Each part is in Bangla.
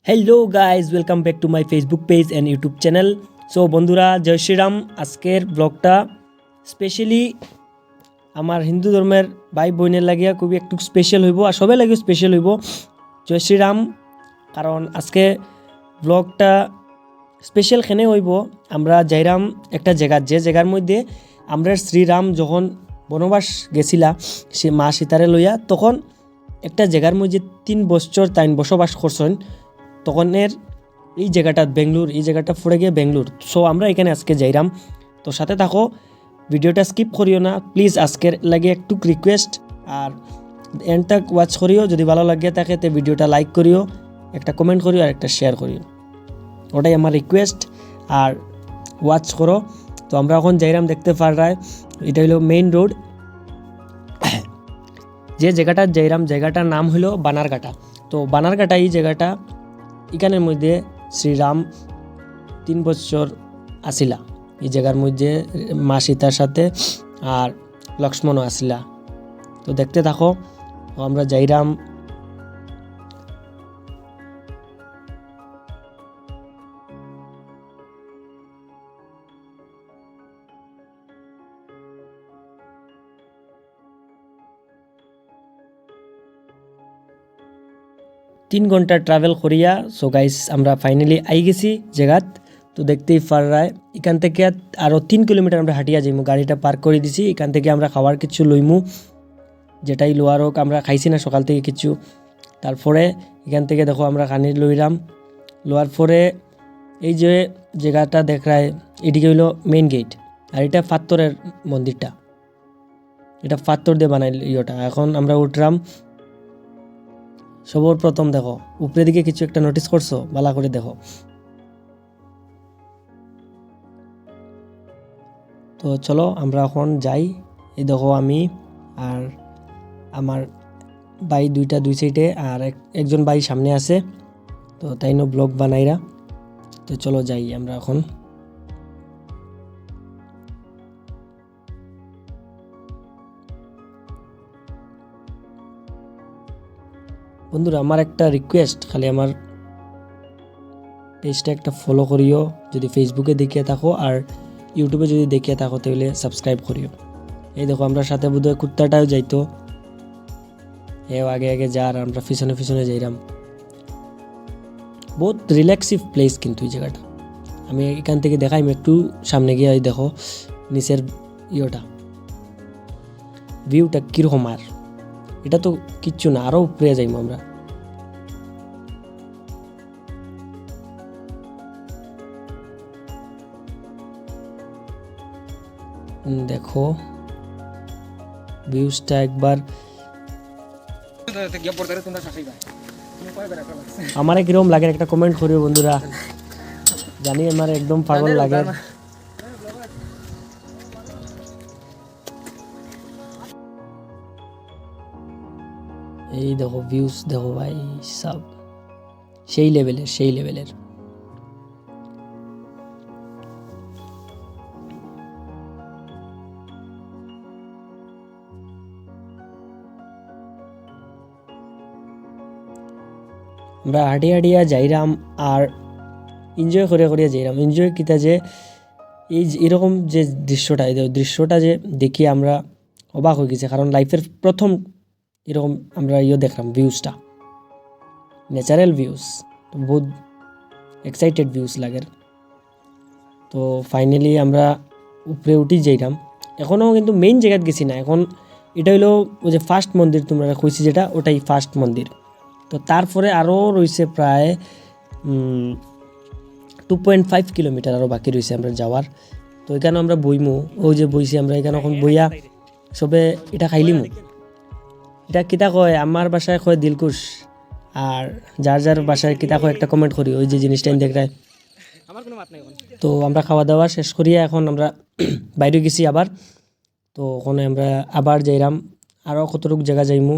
Hello guys, welcome back to my Facebook page and YouTube channel. So বন্ধুরা, জয় শ্রীরাম। আজকের ব্লগটা স্পেশালি আমার হিন্দু ধর্মের ভাই বোনের লাগিয়া খুবই একটু স্পেশাল হইব, আর সবাই লাগিও স্পেশাল হইব। জয় শ্রীরাম। কারণ আজকে ব্লগটা স্পেশাল খেনে হইব, আমরা যাইরাম একটা জায়গা, যে জায়গার মধ্যে আমরা শ্রীরাম যখন বনবাস গেছিলা সে মা সীতারে লইয়া, তখন একটা জায়গার মধ্যে 3 বছর তাইন বসবাস করছেন। তখনের এই জায়গাটা বেঙ্গলোর, এই জায়গাটা পড়ে গিয়ে বেঙ্গলোর। সো আমরা এখানে আজকে যাইরাম, তো সাথে থাকো, ভিডিওটা স্কিপ করিও না প্লিজ। আজকের লাগে একটু রিকোয়েস্ট, আর এন্ড তক ওয়াচ করিও। যদি ভালো লাগে থাকে তো ভিডিওটা লাইক করিও, একটা কমেন্ট করিও আর একটা শেয়ার করিও, ওটাই আমার রিকোয়েস্ট। আর ওয়াচ করো। তো আমরা এখন যাইরাম, দেখতে পারায় এটা হলো মেইন রোড। যে জায়গাটা যাইরাম, জায়গাটার নাম হলো বানারঘাটা। তো বানারঘাটা এই জায়গাটা, এখানের মধ্যে শ্রীরাম 3 বছর আসিলা এই জায়গার মধ্যে মা সীতার সাথে, আর লক্ষ্মণও আসিলা। তো দেখতে থাকো, আমরা যাইরাম। তিন ঘন্টা ট্রাভেল করিয়া সো গাইস আমরা ফাইনালি আই গেছি জায়গাত। তো দেখতেই পারায় এখান থেকে আরও 3 কিলোমিটার আমরা হাঁটিয়া যাইমু, গাড়িটা পার্ক করে দিছি। এখান থেকে আমরা খাওয়ার কিছু লইমু, যেটাই লোয়ার হোক, আমরা খাইছি না সকাল থেকে কিছু। তারপরে এখান থেকে দেখো আমরা খানি লইলাম, লোয়ার পরে এই যে জায়গাটা দেখায় এদিকে হইলো মেইন গেট, আর এটা পাথরের মন্দিরটা, এটা পাথর দিয়ে বানাইল ইয়েটা। এখন আমরা উঠলাম। সবর প্রথম দেখো উপরের দিকে কিছু একটা নোটিস করছো, ভালো করে দেখো। তো চলো আমরা এখন যাই। এই দেখো আমি আর আমার ভাই দুইটা দুই সাইডে, আর একজন ভাই সামনে আছে। তো তাই নো ব্লগ বানাইরা। তো চলো যাই আমরা এখন। বন্ধুরা, আমার একটা রিকোয়েস্ট, খালি আমার পেজটা একটা ফলো করিও যদি ফেসবুকে দেখিয়ে থাকো, আর ইউটিউবে যদি দেখিয়ে থাকো তাহলে সাবস্ক্রাইব করিও। এই দেখো আমরা সাথে বোধহয় কুত্তাটাও যাইতো, এও আগে আগে যা, আর আমরা পিছনে পিছনে যাইরাম। বহুত রিল্যাক্সিভ প্লেস কিন্তু এই জায়গাটা। আমি এখান থেকে দেখাইম, একটু সামনে গিয়ে দেখো নিচের ইয়েটা, ভিউটা কীরকম। আর এটা তো কিচ্ছু না, আরও উপরে যাইম আমরা। দেখো ভিউজটা একবার, আমার কিরকম লাগে একটা কমেন্ট করিও বন্ধুরা। জানি আমার একদম পাগল লাগে। এই দেখো ভিউজ দেখো ভাই, সব সেই লেভেলের, সেই লেভেলের। আমরা হাঁটিয়া হাঁটিয়া যাইরাম, আর এনজয় করে করিয়া যাইরাম। এনজয় কিতা যে এই এরকম যে দৃশ্যটা, এই দৃশ্যটা যে দেখি আমরা অবাক হয়ে গেছে, কারণ লাইফের প্রথম এরকম আমরা দেখলাম ভিউজটা, ন্যাচারাল ভিউজ। তো বহুত এক্সাইটেড ভিউজ লাগে। তো ফাইনালি আমরা উপরে উঠি যাইলাম। এখনও কিন্তু মেইন জায়গায় গেছি না। এখন এটা হইলো ওই যে ফার্স্ট মন্দির তোমরা কইছি যেটা, ওটাই ফার্স্ট মন্দির। তো তারপরে আরও রয়েছে প্রায় 2.5 কিলোমিটার আরও বাকি রয়েছে আমরা যাওয়ার। তো এখানে আমরা বইমু, ওই যে বইছি আমরা এখানে, এখন বইয়া সবে এটা খাইলিমু। এটা কিতা কয়, আমার বাসায় কয় দিলকুশ, আর যার যার বাসায় কিতা কয় একটা কমেন্ট করি ওই যে জিনিসটা দেখায়। তো আমরা খাওয়া দাওয়া শেষ করিয়া এখন আমরা বাইরে গেছি আবার। তো ওখানে আমরা আবার যাইরাম, আরও কতটুকু জায়গা যাইমু,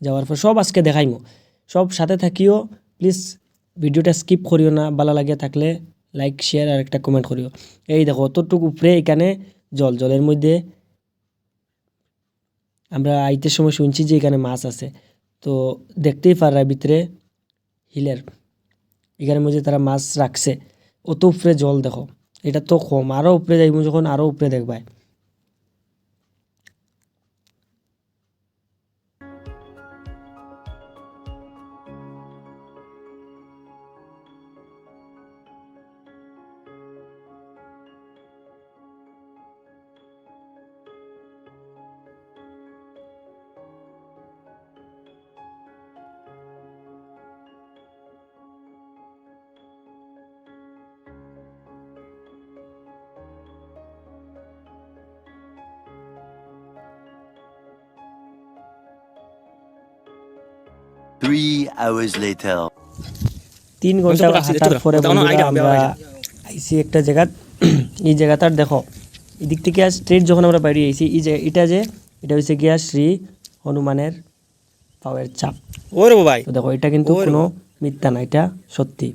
যাওয়ার পর সব আজকে দেখাইমু। সব সাথে থাকিও প্লিজ, ভিডিওটা স্কিপ করিও না। ভালো লাগে থাকলে লাইক শেয়ার আর একটা কমেন্ট করিও। এই দেখো অতটুকু উপরে এখানে জলের মধ্যে আমরা আইতে সময় শুনছি যে এখানে মাছ আছে। তো দেখতেই পারা ভিতরে হিলের এখানের মধ্যে তারা মাছ রাখছে। অত উপরে জল দেখো, এটা তো কম, আরও উপরে যাইব যখন আরও উপরে দেখবাই। Three hours later. 3 ঘন্টা হাঁটার পরে বন্ধুরা আমরা আইসি একটা জায়গা। এই জায়গাটার দেখো, এদিক থেকে স্ট্রেট যখন আমরা বাইরে আইসি, এই যে এটা হচ্ছে গিয়া শ্রী হনুমানের পাওয়ের চাপ। ওরে ভাই তো দেখো, এটা কিন্তু কোনো মিথ্যা না, এটা সত্যি।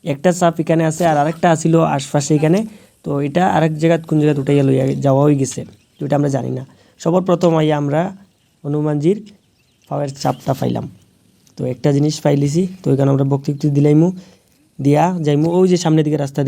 একটা চাপ এখানে আছে আর আরেকটা আসিল আশপাশে এখানে। তো এটা আরেক জায়গা কোন জায়গা উঠাইয়া লইয়া যাওয়া হয়ে গেছে, তো এটা আমরা জানি না। সবার প্রথম আইয়া আমরা হনুমানজির পাওয়ের চাপটা পাইলাম। তো একটা জিনিস পাইলিছি, তো ওইখানে আমরা বক্তৃত্ব দিলাইমু, দিয়া যাইমু ওই যে সামনের দিকে রাস্তা।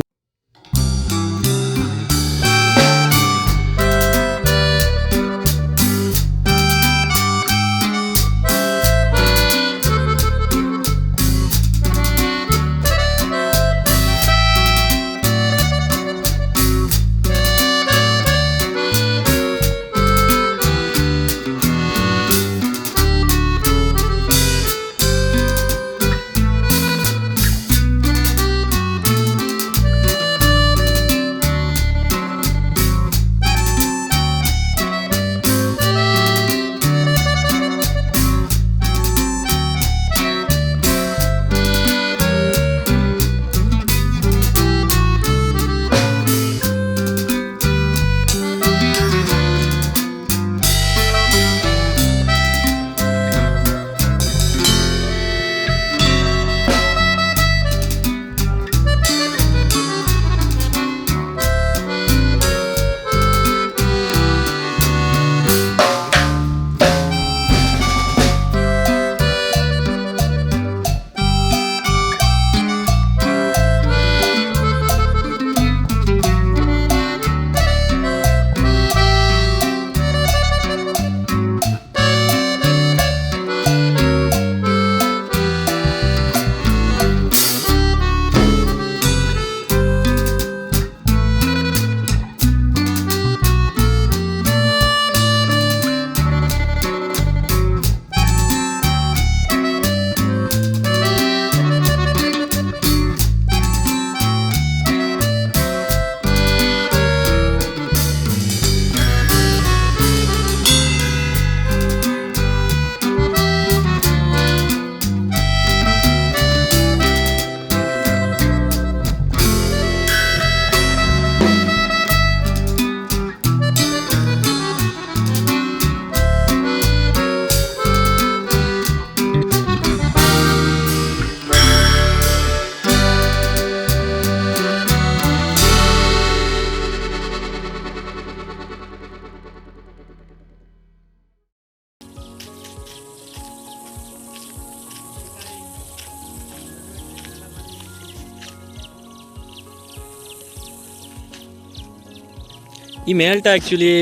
এই মেলটা অ্যাকচুয়ালি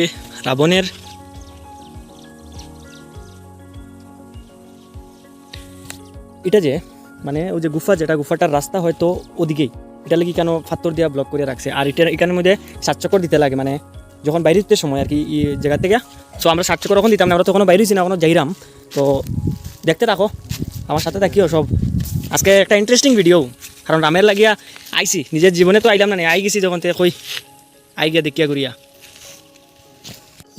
রাবণের এটা যে মানে ওই যে গুফা, যেটা গুফাটার রাস্তা হয়তো ওদিকেই, এটা লাগি কেন পাথর দিয়া ব্লক করে রাখছে। আর এটা এখানের মধ্যে 7 চক্কর দিতে লাগে, মানে যখন বাইরে যেতে সময় আর কি এই জায়গা থেকে। সো আমরা 7 চক্কর এখন দিতাম না, আমরা তখন বাইরে হয়েছি না, এখনো যাইরাম। তো দেখতে থাকো, আমার সাথে থাকিও সব। আজকে একটা ইন্টারেস্টিং ভিডিও, কারণ রামের লাগিয়া আইসি, নিজের জীবনে তো আইলাম না, আই গেছি যখন থেকে কই আই গিয়া দেখিয়া ঘুরিয়া।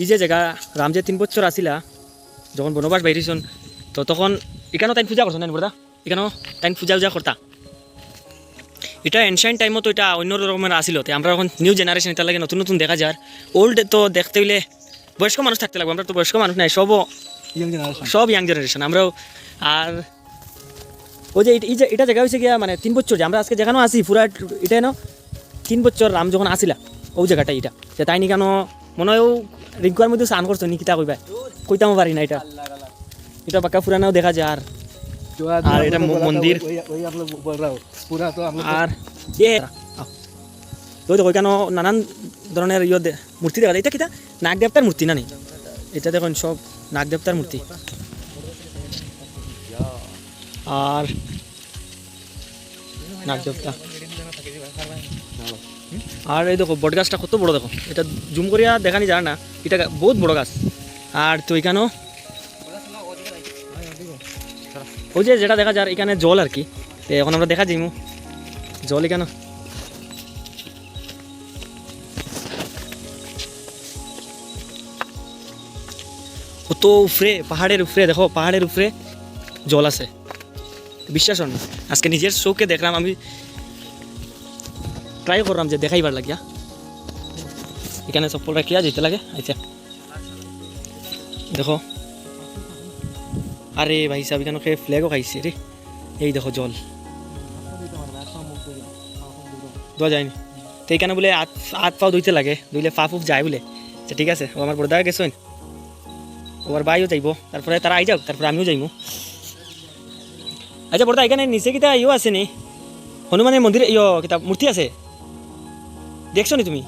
এই যে জায়গা রাম যে 3 বছর আসিলা যখন বনবাস বাইরেছেন, তো তখন এখানেও তাই পূজা করছেন না বড়দা, এখানেও তাই পূজা করতা। এটা এনশিয়েন্ট টাইমও তো এটা অন্য রকমের আসিল। তো আমরা এখন নিউ জেনারেশন, এটা লাগে নতুন নতুন দেখা যায়। ওল্ড তো দেখতে হইলে বয়স্ক মানুষ থাকতে লাগবে, আমরা তো বয়স্ক মানুষ নাই, সব ইয়াং জেনারেশন আমরাও। আর ওই যে এটা জায়গা হয়েছে গিয়া মানে 3 বছর যে আমরা আজকে যেখানেও আসি পুরা এটা এনো 3 বছর রাম যখন আসিলা ওই জায়গাটা এটা, যে তাই নি কেন মনে হয় রিঙ্কুয়ার মধ্যে স্নান করছো নি, কিতা কইবা কইতামও পারি না। এটা বাক্কা পুরানাও দেখা যায়। আর আর এটা মন্দির वही आप लोग बोल रहा हो पूरा तो हम लोग আর এ তো দেখো কেন নানান ধরনের মূর্তি দেখা যায়। এটা কিটা নাগ দেবতার মূর্তি না নি? এটা দেখুন সব নাগ দেবতার মূর্তি। আর নাগ দেবতা আর এই দেখো বট গাছটা কত বড়, দেখো এটা জুম করিয়া দেখানি যায় না, এটা বহুত বড় গাছ। আর তো এখানেও ওই যে যেটা দেখা যায় এখানে জল আর কি, তো এখন আমরা দেখা যাইমু জল এখানে। কত উপরে পাহাড়ের উপরে, দেখো পাহাড়ের উপরে জল আছে, বিশ্বাস হয় না। আজকে নিজের চোখে দেখলাম, আমি ট্রাই করলাম যে দেখাইবার লাগিয়া। এখানে চপ্পল রাখিয়া যেতে লাগে। আচ্ছা দেখো, আরে ভাই সাহেব এখানে ফ্ল্যাগও খাইছে রে। এই দেখো জল দেওয়া যায়নি, তো এইখানে বলে হাত পাও ধুইতে লাগে, ধুইলে পা ফুফ যায় বলে। আচ্ছা ঠিক আছে, ও আমার বড়দা গেছেন, ওর বাইও যাইব, তারপরে তারা আই যাও, তারপরে আমিও যাইমু। আচ্ছা বড়দা এখানে নিচে কিতা ইয়ে আছে নি, হনুমানের মন্দির ইয়ে কিতা মূর্তি আছে, দেখছো নি তুমি?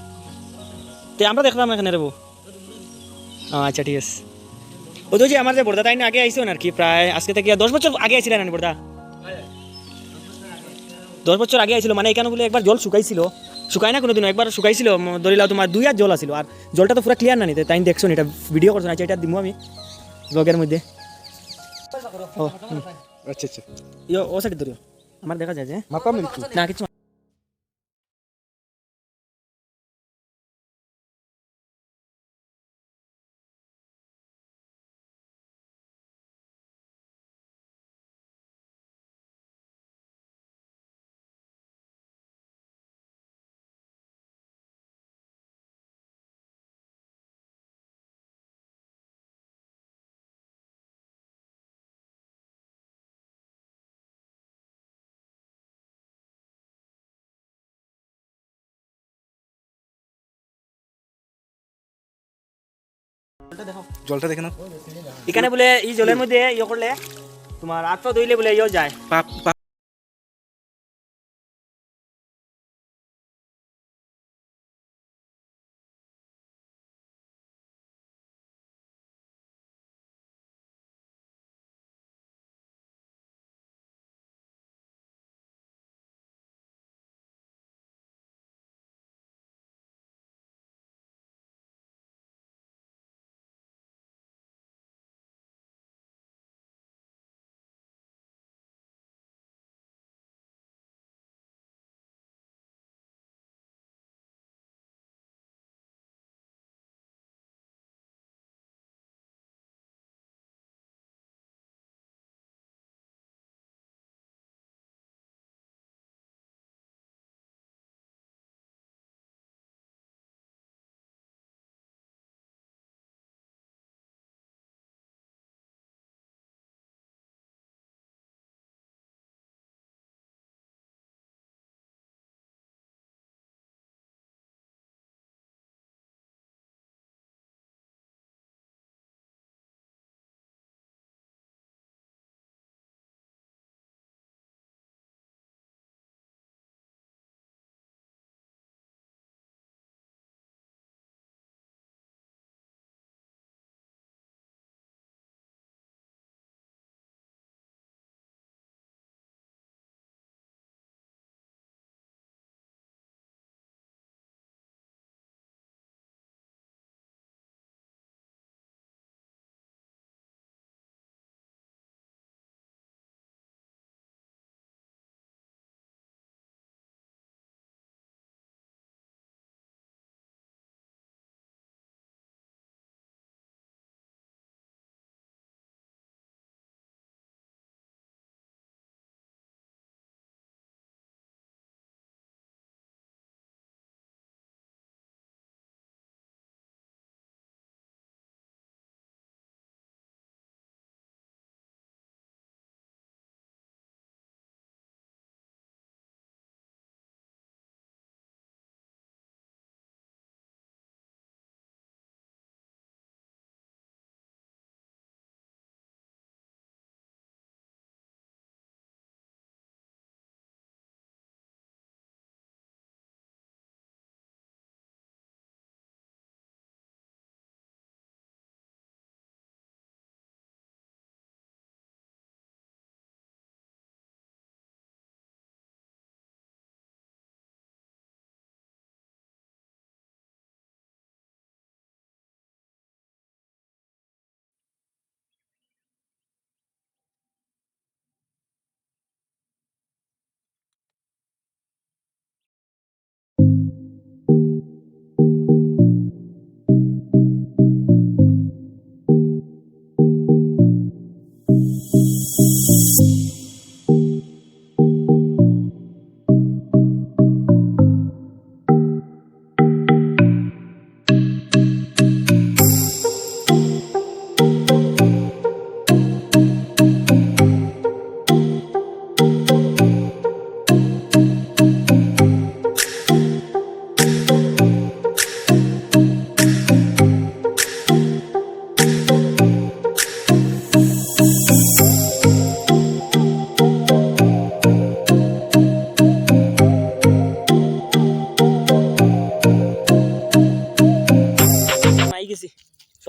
তো আমরা দেখলাম এখানে রেবো। আচ্ছা ঠিক আছে। ও তো যে আমার যে বড়দা তাই না আগে আইসো আর কি, প্রায় আজকে থেকে 10 বছর আগে আইছিলেন না বড়দা? 10 বছর আগে আইছিল, মানে এখানে বলে একবার জল শুকাইছিল, শুকায় না কোনোদিনও, একবার শুকাইছিল, ধরিলাও তোমার 2 হাত জল আসছিল, আর জলটা তো পুরো ক্লিয়ার না নিতে, তাই দেখছো এটা ভিডিও করছো না? আচ্ছা এটা দিব আমি ব্লগের মধ্যে। ও अच्छा अच्छा ইয়ে ও সাইড ধরিও, আমার দেখা যায় যে मापा मिलती না কিছু জলটা দেখে না এখানে বলে এই জলের মধ্যে ইয়ে করলে তোমার হাত পা ধুইলে বলে ইয়ে যায়, পাপ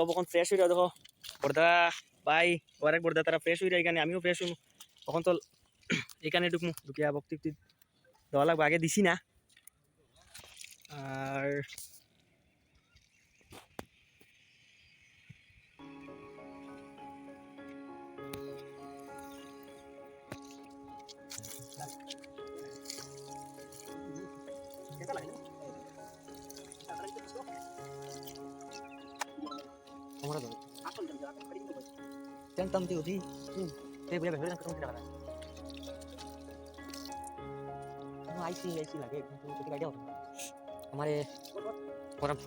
সব এখন ফ্রেশ হয়ে দেখো বর্দা ভাই ওর এক বর্দা তারা ফ্রেশ হয়ে যায় এখানে, আমিও ফ্রেশ হই তখন তো এখানে ঢুকমু, ঢুকিয়া বক্তি দেওয়া লাগবে, আগে দিছি না। আর हमारे फोरम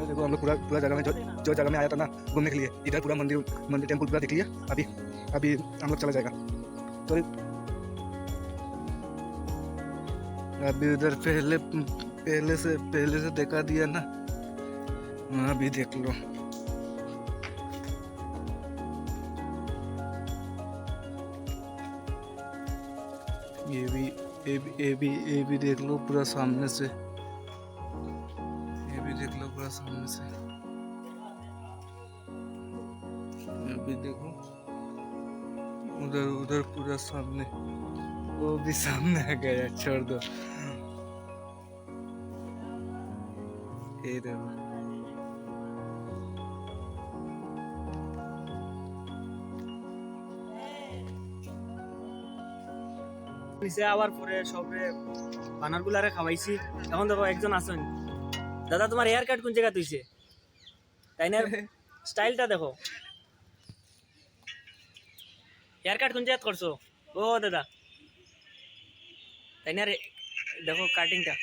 देखो हम लोग पूरा पूरा जगह में जो जगह में आया था ना घूमने के लिए, इधर पूरा मंदिर मंदिर टेम्पल पूरा देख लिया। अभी अभी हम लोग चला जाएगा तो अभी उधर पहले से देखा दिया ना, अभी देख लो। ये भी देख लो पूरा सामने से, ये भी देख लो पूरा सामने से। अभी देखो उधर उधर पूरा सामने, वो भी सामने आ गया, छोड़ दो। ये देखो নিচে আবার পরে সবরে বানারগুলারে খাওয়াইছি। এখন দেখো একজন আসেন, দাদা তোমার হেয়ার কাট কোন জায়গা তুইছে, তাই না? স্টাইলটা দেখো, হেয়ার কাট কোন জায়গা করছো ও দাদা, তাই না রে? দেখো কাটিংটা